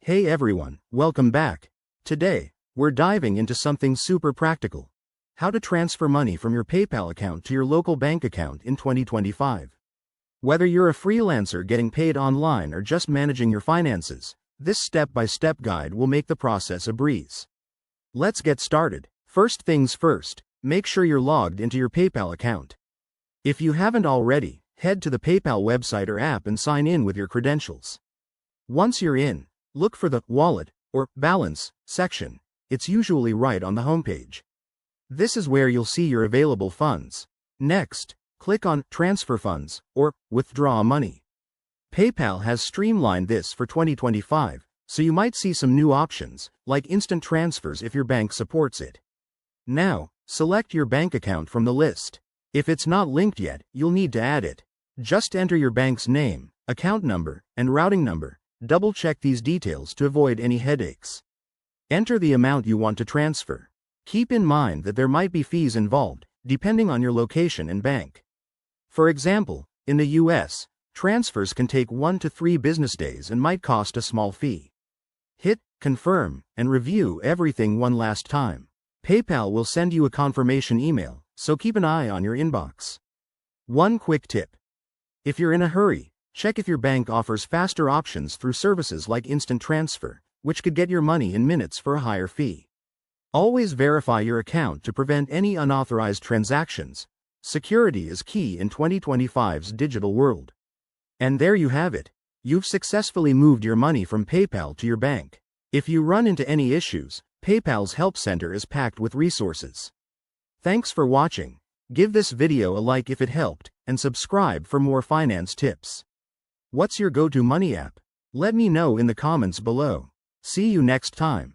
Hey everyone, welcome back. Today, we're diving into something super practical. How to transfer money from your PayPal account to your local bank account in 2025. Whether you're a freelancer getting paid online or just managing your finances, this step-by-step guide will make the process a breeze. Let's get started. First things first, make sure you're logged into your PayPal account. If you haven't already, head to the PayPal website or app and sign in with your credentials. Once you're in, look for the Wallet or Balance section. It's usually right on the homepage. This is where you'll see your available funds. Next, click on Transfer Funds or Withdraw Money. PayPal has streamlined this for 2025, so you might see some new options, like instant transfers if your bank supports it. Now, select your bank account from the list. If it's not linked yet, you'll need to add it. Just enter your bank's name, account number, and routing number. Double-check these details to avoid any headaches. Enter the amount you want to transfer. Keep in mind that there might be fees involved, depending on your location and bank. For example, in the US, transfers can take 1 to 3 business days and might cost a small fee. Hit Confirm and review everything one last time. PayPal will send you a confirmation email, so keep an eye on your inbox. One quick tip. If you're in a hurry, check if your bank offers faster options through services like Instant Transfer, which could get your money in minutes for a higher fee. Always verify your account to prevent any unauthorized transactions. Security is key in 2025's digital world. And there you have it. You've successfully moved your money from PayPal to your bank. If you run into any issues, PayPal's Help Center is packed with resources. Thanks for watching. Give this video a like if it helped, and subscribe for more finance tips. What's your go-to money app? Let me know in the comments below. See you next time.